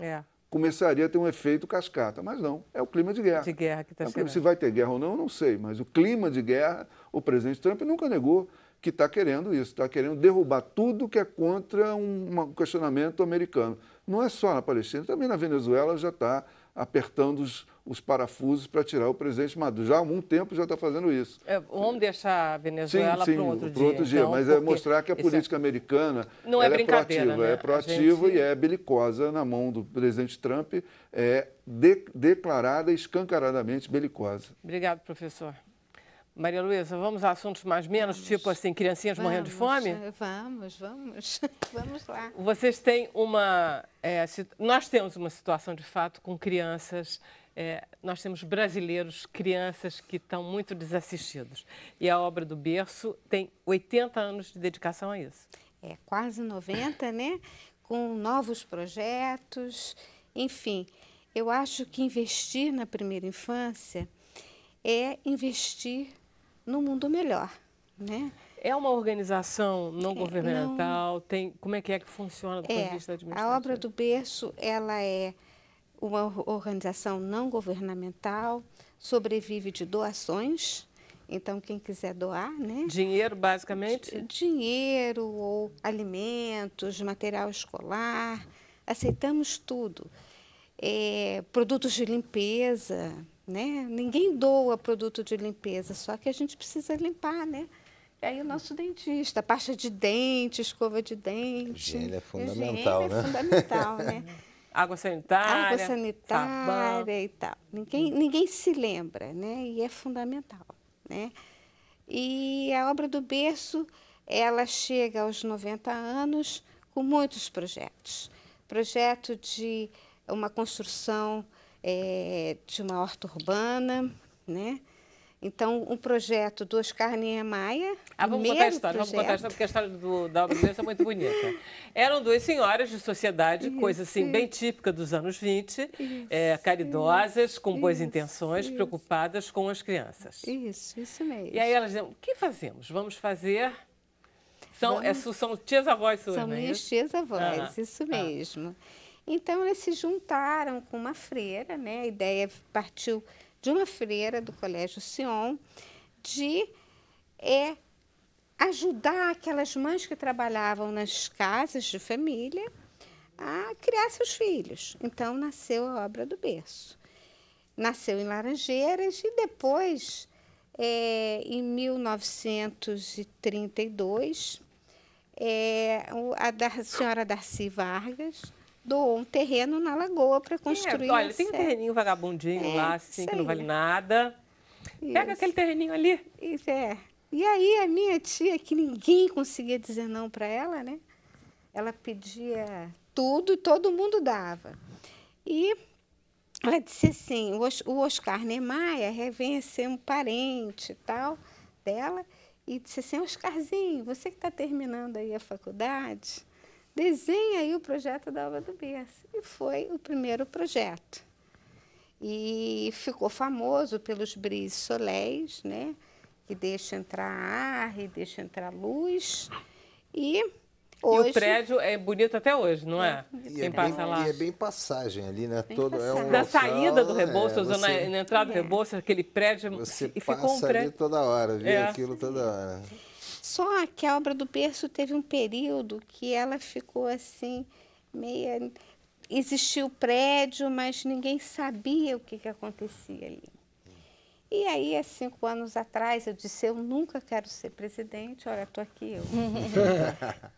Começaria a ter um efeito cascata, mas não, é o clima de guerra. De guerra que está chegando. Se vai ter guerra ou não, eu não sei, mas o clima de guerra, o presidente Trump nunca negou que está querendo isso, está querendo derrubar tudo que é contra um questionamento americano. não é só na Palestina, também na Venezuela já está apertando os parafusos para tirar o presidente Maduro. Já há algum tempo já está fazendo isso. Vamos deixar a Venezuela para um outro dia. Para outro dia, então, mas é mostrar que a política americana não é brincadeira, proativa, né? é proativa e é belicosa na mão do presidente Trump, é declarada e escancaradamente belicosa. Obrigado, professor. Maria Luísa, vamos a assuntos mais menos, tipo assim, criancinhas morrendo de fome? Vamos lá. Vocês têm nós temos uma situação de fato com crianças, nós temos brasileiros, crianças que estão muito desassistidos. E a obra do Berço tem 80 anos de dedicação a isso. Quase 90, né? Com novos projetos, enfim. Eu acho que investir na primeira infância é investir no mundo melhor, né? É uma organização não governamental? Como é que funciona do ponto de vista administrativo? A obra do Berço, ela é uma organização não governamental, sobrevive de doações. Então, quem quiser doar, né? Dinheiro, basicamente? Dinheiro ou alimentos, material escolar, aceitamos tudo. Produtos de limpeza, né? Ninguém doa produto de limpeza, só que a gente precisa limpar, né? E aí o nosso dentista, pasta de dente, escova de dente. Higiene é fundamental, né? É fundamental, né? Água sanitária, Água sanitária e tal. Ninguém se lembra, né? E é fundamental, né? E a obra do Berço, ela chega aos 90 anos com muitos projetos. Projeto de uma construção de uma horta urbana, né? Então, um projeto do Oscar Niemeyer. Vamos contar a história, porque a história da obra do Berço é muito bonita. Eram duas senhoras de sociedade, coisa assim bem típica dos anos 20, caridosas, com boas intenções, preocupadas com as crianças. Isso mesmo. E aí elas diziam, o que fazemos? Vamos fazer... São tias-avós suas, São não é minhas isso? tias-avós, isso mesmo. Então, eles se juntaram com uma freira, né? A ideia partiu de uma freira do Colégio Sion, de ajudar aquelas mães que trabalhavam nas casas de família a criar seus filhos. Então, nasceu a obra do Berço. Nasceu em Laranjeiras e depois, em 1932, a senhora Darcy Vargas doou um terreno na Lagoa para construir. Olha, tem um terreninho vagabundinho lá, assim, que não vale nada. Pega aquele terreninho ali. Isso é. E aí a minha tia, que ninguém conseguia dizer não para ela, né? Ela pedia tudo e todo mundo dava. E ela disse assim, o Oscar Niemeyer vem a ser um parente e tal dela, e disse assim, Oscarzinho, você que está terminando aí a faculdade, desenha aí o projeto da obra do Berço. E foi o primeiro projeto. E ficou famoso pelos brise soleils, né? Que deixa entrar ar e deixa entrar luz. E hoje... E o prédio é bonito até hoje, não é? Quem passa lá. E é bem passagem ali, né? Da saída do Rebouças, na entrada do Rebouças, aquele prédio... Você e passa ficou um prédio... ali toda hora, vê aquilo toda hora. Só que a obra do Berço teve um período que ela ficou assim, meia... Existia o prédio, mas ninguém sabia o que acontecia ali. E aí, há 5 anos atrás, eu disse, eu nunca quero ser presidente, olha, estou aqui eu.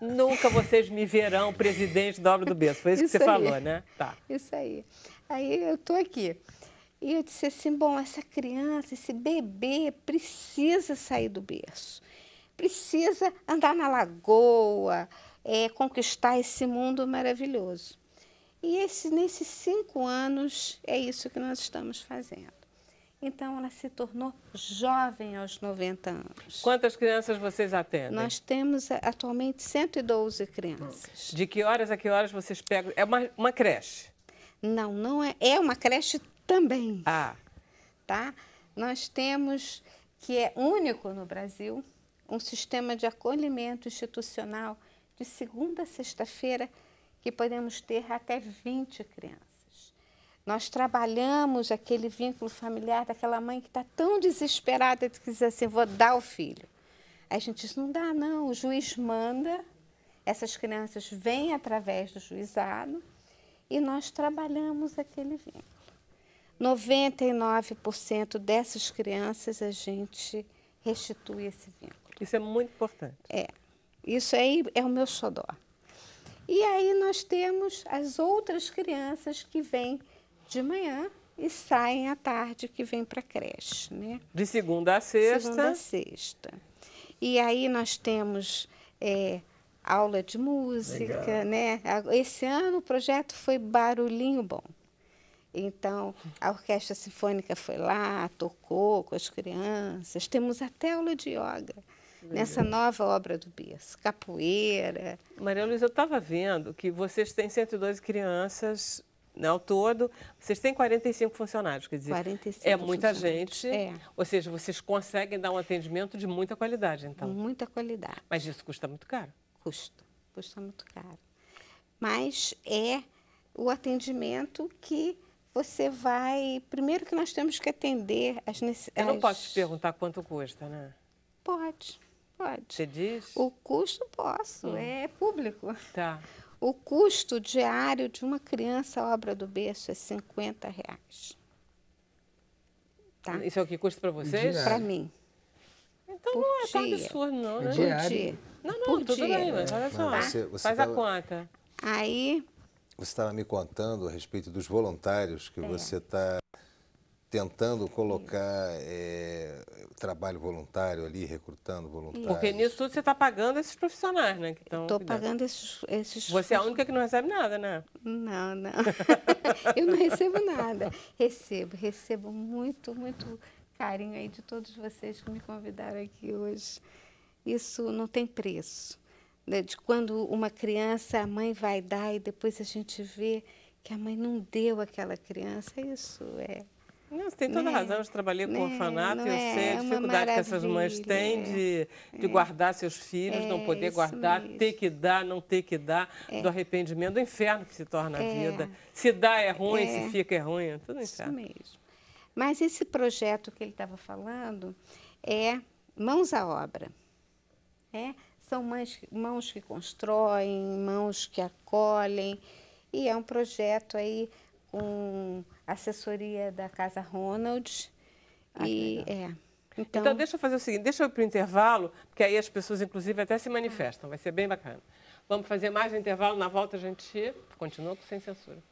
Nunca vocês me verão presidente da obra do Berço, foi isso que você falou, né? Tá. Isso aí. Aí eu estou aqui. E eu disse assim, bom, essa criança, esse bebê precisa sair do berço. Precisa andar na lagoa, conquistar esse mundo maravilhoso. E nesses 5 anos, é isso que nós estamos fazendo. Então, ela se tornou jovem aos 90 anos. Quantas crianças vocês atendem? Nós temos atualmente 112 crianças. De que horas a que horas vocês pegam? É uma creche? Não é. É uma creche também. Tá? Nós temos, que é único no Brasil, um sistema de acolhimento institucional de segunda a sexta-feira, que podemos ter até 20 crianças. Nós trabalhamos aquele vínculo familiar daquela mãe que está tão desesperada de dizer assim, vou dar o filho. Aí a gente diz, não dá não, o juiz manda, essas crianças vêm através do juizado e nós trabalhamos aquele vínculo. 99% dessas crianças a gente restitui esse vínculo. Isso é muito importante. Isso aí é o meu xodó. E aí nós temos as outras crianças que vêm de manhã e saem à tarde, que vêm para a creche, né? De segunda a sexta. Segunda a sexta. E aí nós temos aula de música, né? Esse ano o projeto foi Barulhinho Bom. Então, a Orquestra Sinfônica foi lá, tocou com as crianças. Temos até aula de yoga nessa nova obra do berço. Capoeira. Maria Luísa, eu estava vendo que vocês têm 112 crianças, né, ao todo. Vocês têm 45 funcionários, quer dizer, 45 é muita funcionários. gente. Ou seja, vocês conseguem dar um atendimento de muita qualidade, então. Muita qualidade. Mas isso custa muito caro. Custa muito caro. Mas é o atendimento que você vai... Primeiro que nós temos que atender as necessidades... Eu não posso te perguntar quanto custa, né? Pode. Você diz? O custo posso, é público. Tá. O custo diário de uma criança obra do berço é R$50. Tá? Isso é o que custa para vocês? Para mim. Então Por não é tão dia. absurdo, não, né? Por dia. Não, Por tudo dia. bem, mas olha só. Mas você Faz a conta. Aí... Você estava me contando a respeito dos voluntários que você está tentando colocar trabalho voluntário ali, recrutando voluntários. Porque nisso tudo você está pagando esses profissionais, né? Estou pagando esses... Você é a única que não recebe nada, né? Não. Eu não recebo nada. Recebo muito, muito carinho aí de todos vocês que me convidaram aqui hoje. Isso não tem preço. De quando uma criança, a mãe vai dar e depois a gente vê que a mãe não deu àquela criança, isso é... Não, você tem toda razão, eu trabalhei com orfanato e eu sei a dificuldade que essas mães têm de guardar seus filhos, não poder guardar, mesmo. Ter que dar, não ter que dar, do arrependimento, do inferno que se torna a vida. Se dá é ruim, se fica é ruim, é tudo inferno. Isso mesmo. Mas esse projeto que ele estava falando é Mãos à Obra. São mãos que constroem, mãos que acolhem, e é um projeto aí com assessoria da Casa Ronald. Então, deixa eu fazer o seguinte, deixa eu ir para o intervalo, porque aí as pessoas, inclusive, até se manifestam, vai ser bem bacana. Vamos fazer mais um intervalo, na volta a gente continua com Sem Censura.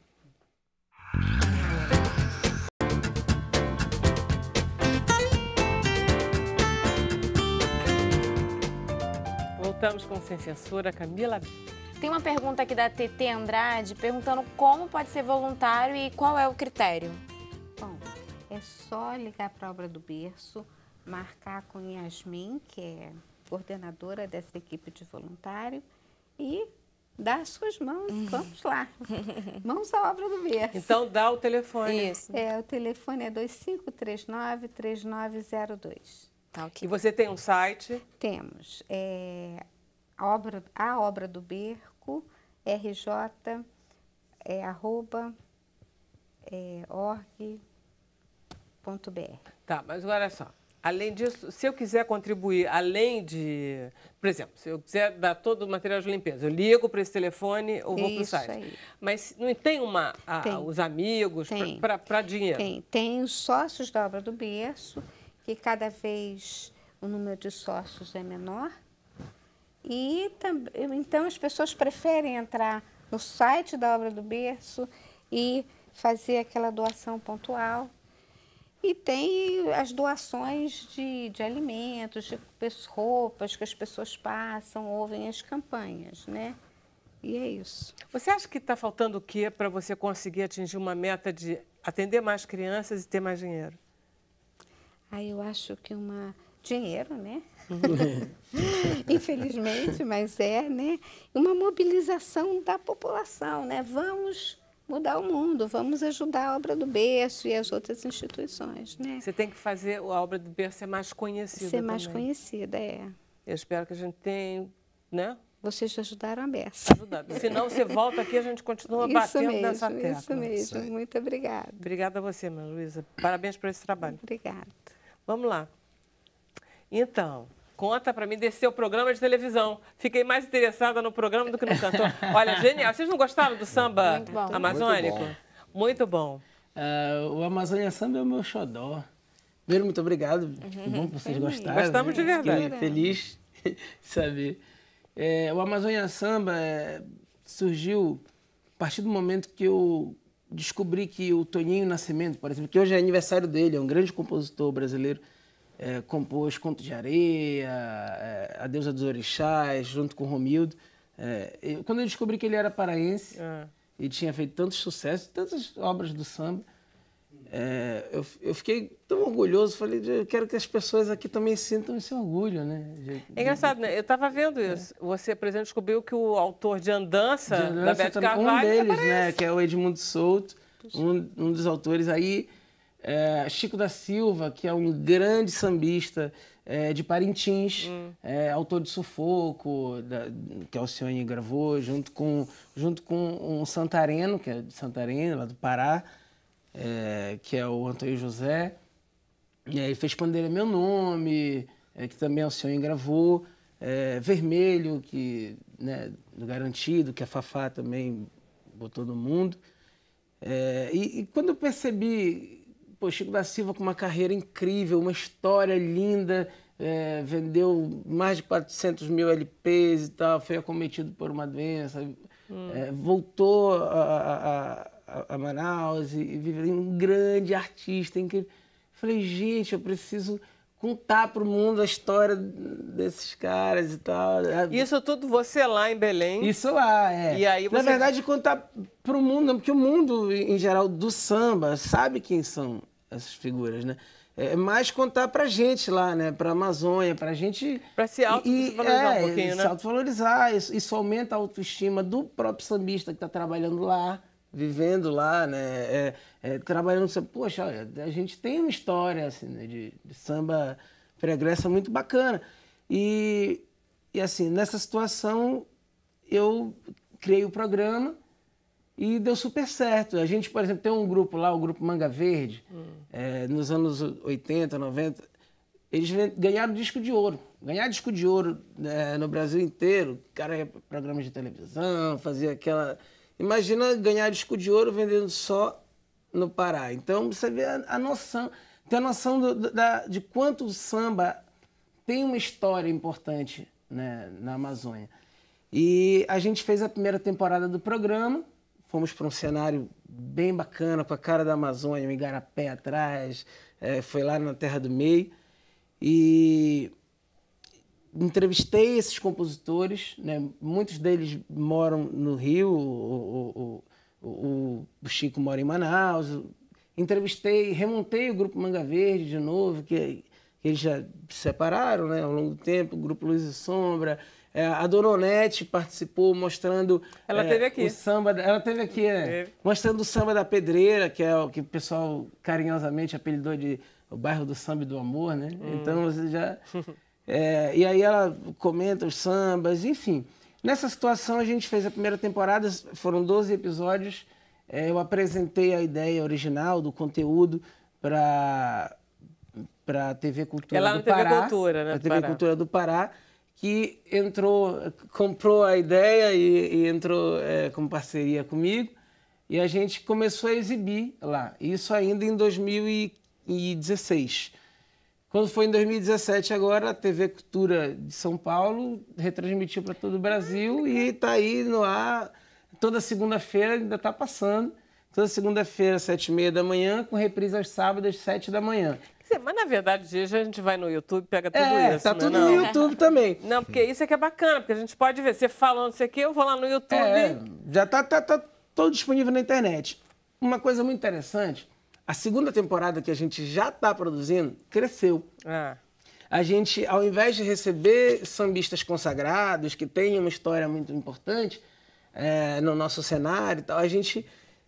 Voltamos com Sem Censura, Camila. Tem uma pergunta aqui da TT Andrade, perguntando como pode ser voluntário e qual é o critério. Bom, é só ligar para a Obra do Berço, marcar com Yasmin, que é coordenadora dessa equipe de voluntário, e dar as suas mãos. Vamos lá. Mãos à Obra do Berço. Então, dá o telefone. Isso. O telefone é 2539-3902. Tá, okay. E você tem um site? Temos. A Obra do Berco, RJ, @org.br. Tá, mas agora só. Além disso, se eu quiser contribuir, além de... Por exemplo, se eu quiser dar todo o material de limpeza, eu ligo para esse telefone ou vou para o site. Aí. Mas não tem os amigos para dinheiro? Tem os sócios da Obra do Berço, que cada vez o número de sócios é menor. E então as pessoas preferem entrar no site da Obra do Berço e fazer aquela doação pontual. E tem as doações de alimentos, de roupas que as pessoas passam, ouvem as campanhas, né? E é isso. Você acha que está faltando o quê para você conseguir atingir uma meta de atender mais crianças e ter mais dinheiro? Eu acho que dinheiro, né? Infelizmente, mas né? Uma mobilização da população, né? Vamos mudar o mundo, vamos ajudar a Obra do Berço e as outras instituições, né? Você tem que fazer a Obra do Berço ser mais conhecida Ser mais também. Conhecida, Eu espero que a gente tenha, né? Vocês ajudaram a beça. Ajudado. Se não, você volta aqui e a gente continua batendo nessa tecla. Isso mesmo, muito obrigada. Obrigada a você, Maria Luísa. Parabéns por esse trabalho. Obrigada. Vamos lá. Então, Conta pra mim desse seu programa de televisão. Fiquei mais interessada no programa do que no cantor. Olha, genial. Vocês não gostaram do samba amazônico? Muito bom. O Amazônia Samba é o meu xodó. Primeiro, muito obrigado. Bom que vocês gostaram. Gostamos de verdade. Fiquei feliz de saber. O Amazônia Samba surgiu a partir do momento que eu descobri que o Toninho Nascimento, por exemplo, que hoje é aniversário dele, é um grande compositor brasileiro, compôs Conto de Areia, A Deusa dos Orixás, junto com o Romildo. Quando eu descobri que ele era paraense e tinha feito tantos sucessos, tantas obras do samba, eu fiquei tão orgulhoso, falei, eu quero que as pessoas aqui também sintam esse orgulho, né? É engraçado, né? Eu estava vendo isso. Você, por exemplo, descobriu que o autor de Andança da Beth Carvalho, um deles, né, que é o Edmundo Souto, um dos autores aí, Chico da Silva, que é um grande sambista de Parintins, autor de Sufoco, que Alcione gravou, junto com um santareno, que é de Santarém, lá do Pará, que é o Antônio José. E aí fez Pandeira Meu Nome, que também Alcione gravou. Vermelho, que, né, do Garantido, que a Fafá também botou no mundo. E quando eu percebi, Chico da Silva com uma carreira incrível, uma história linda, vendeu mais de 400 mil LPs e tal, foi acometido por uma doença, voltou a Manaus e viveu um grande artista incrível. Falei, gente, eu preciso contar para o mundo a história desses caras e tal. Isso tudo você lá em Belém? Isso lá, E aí você... Na verdade, contar para o mundo, porque o mundo, em geral, do samba, sabe quem são essas figuras, né? É mais contar pra gente lá, né? Pra Amazônia, pra gente... Pra se autovalorizar um pouquinho, né? Se autovalorizar. Isso aumenta a autoestima do próprio sambista que tá trabalhando lá, vivendo lá, né? Trabalhando... Poxa, olha, a gente tem uma história, assim, né? de samba pregressa muito bacana. E, assim, nessa situação, eu criei o programa e deu super certo. A gente, por exemplo, tem um grupo lá, o Grupo Manga Verde, nos anos 80, 90, eles ganharam disco de ouro. Ganhar disco de ouro no Brasil inteiro, o cara ia para programas de televisão, fazia aquela... Imagina ganhar disco de ouro vendendo só no Pará. Então, você vê a noção, tem a noção de quanto o samba tem uma história importante, né, na Amazônia. E a gente fez a primeira temporada do programa, fomos para um cenário bem bacana, com a cara da Amazônia, um igarapé atrás, foi lá na Terra do Meio. E entrevistei esses compositores, né? Muitos deles moram no Rio, o Chico mora em Manaus. Entrevistei, remontei o Grupo Manga Verde de novo, que eles já se separaram, né, ao longo do tempo, o Grupo Luz e Sombra. A Dona Onete participou mostrando ela teve aqui. O samba. Ela teve aqui, mostrando o samba da Pedreira, que é o que o pessoal carinhosamente apelidou de o bairro do samba e do amor, né? Então você já. E aí ela comenta os sambas, enfim. Nessa situação a gente fez a primeira temporada, foram 12 episódios. Eu apresentei a ideia original do conteúdo para a TV Cultura do Pará. TV Cultura, né? A TV Cultura do Pará, que comprou a ideia e entrou com parceria comigo, e a gente começou a exibir lá, isso ainda em 2016. Quando foi em 2017 agora, a TV Cultura de São Paulo retransmitiu para todo o Brasil e está aí no ar, toda segunda-feira ainda está passando, toda segunda-feira, 7h30 da manhã, com reprise aos sábados, 7 da manhã. Mas, na verdade, a gente vai no YouTube, pega tudo isso, tá tudo no YouTube também. Não, porque isso é que é bacana, porque a gente pode ver. Você falando isso aqui, eu vou lá no YouTube. Já tá todo disponível na internet. Uma coisa muito interessante, a segunda temporada que a gente já está produzindo, cresceu. A gente, ao invés de receber sambistas consagrados, que têm uma história muito importante no nosso cenário e tal, a gente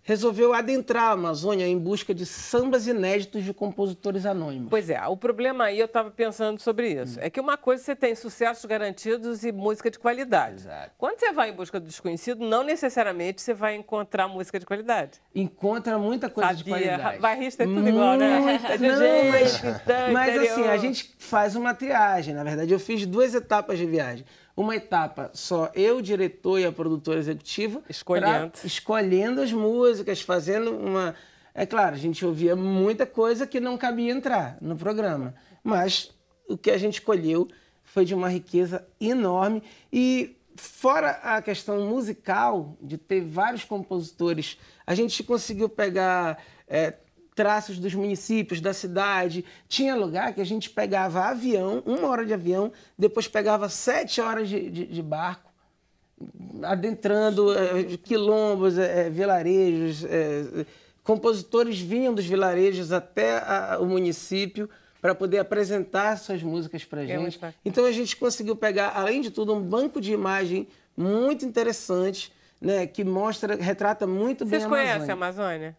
resolveu adentrar a Amazônia em busca de sambas inéditos de compositores anônimos. Pois é, o problema aí, eu estava pensando sobre isso, é que uma coisa você tem sucessos garantidos e música de qualidade. Exato. Quando você vai em busca do desconhecido, não necessariamente você vai encontrar música de qualidade. Encontra muita coisa de qualidade. Bairrista é tudo igual, né? É de Não, gente, mas interior. assim, a gente faz uma triagem. Na verdade, eu fiz 2 etapas de viagem. Uma etapa só eu, diretor e a produtora executiva. Escolhendo as músicas, fazendo uma... É claro, a gente ouvia muita coisa que não cabia entrar no programa. Mas o que a gente escolheu foi de uma riqueza enorme. E fora a questão musical, de ter vários compositores, a gente conseguiu pegar... traços dos municípios, da cidade. Tinha lugar que a gente pegava avião, 1 hora de avião, depois pegava 7 horas de barco, adentrando quilombos, vilarejos. Compositores vinham dos vilarejos até o município para poder apresentar suas músicas para a gente. Então a gente conseguiu pegar, além de tudo, um banco de imagem muito interessante, né, que retrata muito bem a Amazônia. Vocês conhecem a Amazônia?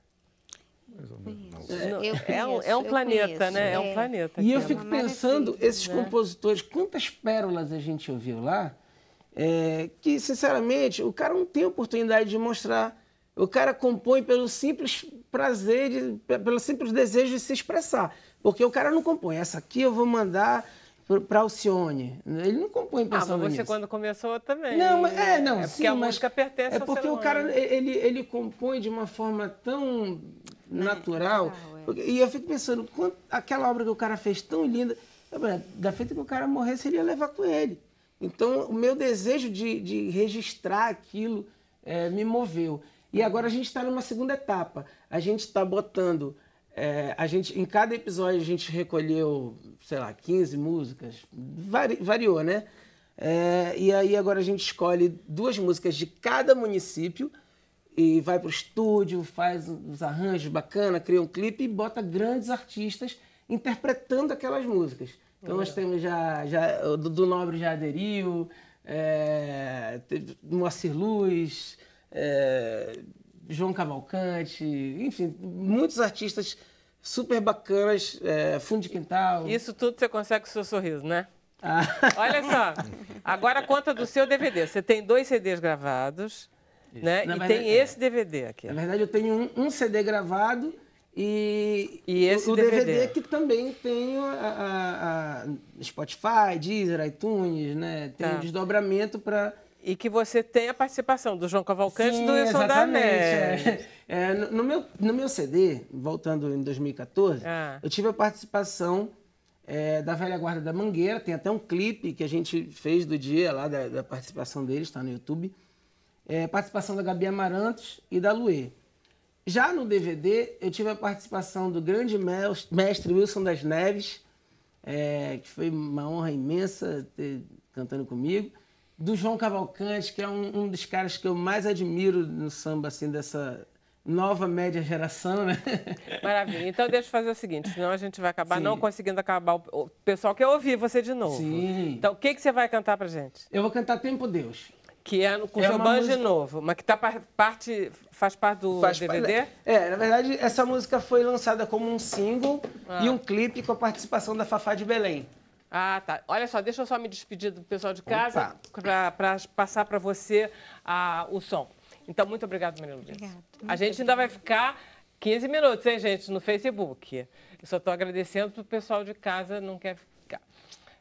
É um planeta, né? É um planeta. E eu fico pensando, esses compositores, quantas pérolas a gente ouviu lá, que, sinceramente, o cara não tem oportunidade de mostrar. O cara compõe pelo simples prazer, pelo simples desejo de se expressar. Porque o cara não compõe. Essa aqui eu vou mandar para Alcione. Ele não compõe pensando mas você nisso. quando começou também. Não, mas, porque sim, a música pertence ao porque ser o cara, humano. ele compõe de uma forma tão natural. E eu fico pensando, aquela obra que o cara fez tão linda, da feita que o cara morresse, ele ia levar com ele. Então, o meu desejo de registrar aquilo me moveu. E agora a gente está numa segunda etapa. A gente está botando... em cada episódio a gente recolheu, sei lá, 15 músicas. Variou, né? E aí agora a gente escolhe 2 músicas de cada município e vai para o estúdio, faz os arranjos bacanas, cria um clipe e bota grandes artistas interpretando aquelas músicas. Então nós temos o Dudu Nobre já aderiu, Moacir Luz, João Cavalcante, enfim, muitos artistas super bacanas, Fundo de Quintal. Isso tudo você consegue com o seu sorriso, né? Olha só, agora conta do seu DVD. Você tem 2 CDs gravados, né? E verdade, tem esse DVD aqui. Na verdade, eu tenho um CD gravado e esse o DVD. DVD que também tem a Spotify, Deezer, iTunes, né? Tem um desdobramento para... E que você tem a participação do João Cavalcante e do Wilson da Neves. No meu CD, voltando em 2014, eu tive a participação da Velha Guarda da Mangueira. Tem até um clipe que a gente fez do dia lá, da participação deles, está no YouTube. Participação da Gabi Amarantos e da Luê. Já no DVD, eu tive a participação do grande mestre Wilson das Neves, que foi uma honra imensa ter cantando comigo. Do João Cavalcante, que é um dos caras que eu mais admiro no samba, assim, dessa nova média geração, né? Maravilha. Então, deixa eu fazer o seguinte, senão a gente vai acabar não conseguindo acabar. O pessoal quer ouvir você de novo. Sim. Então, o que você vai cantar pra gente? Eu vou cantar Tempo Deus. Que com seu banjo de novo, mas que faz parte do DVD? Na verdade, essa música foi lançada como um single e um clipe com a participação da Fafá de Belém. Ah, tá. Olha só, deixa eu só me despedir do pessoal de casa para passar para você o som. Então, muito obrigado, Maria Luísa. A gente ainda vai ficar 15 minutos, hein, gente, no Facebook. Eu só estou agradecendo para o pessoal de casa, não quer ficar.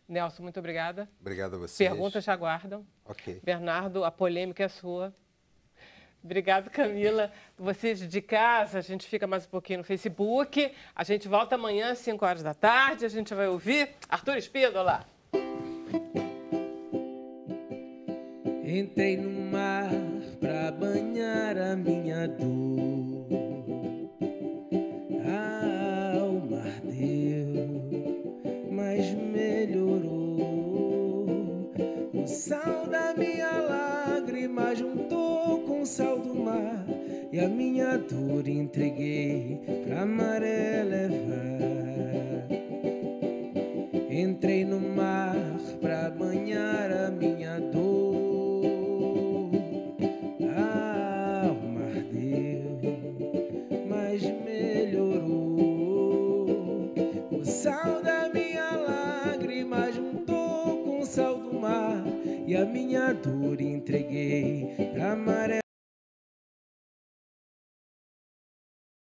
Nelson, muito obrigada. Obrigado a vocês. Perguntas te aguardam. Ok. Bernardo, a polêmica é sua. Obrigado, Camila. Vocês de casa, a gente fica mais um pouquinho no Facebook. A gente volta amanhã às 5 horas da tarde. A gente vai ouvir Arthur Espíndola. Entrei no mar pra banhar a minha dor. O mar deu, mas melhorou. O sal da minha lágrima juntou com o sal do mar, e a minha dor entreguei pra maré levar. Entrei no mar pra banhar a minha dor. O mar deu, O sal da minha lágrima juntou com o sal do mar, e a minha dor entreguei pra maré.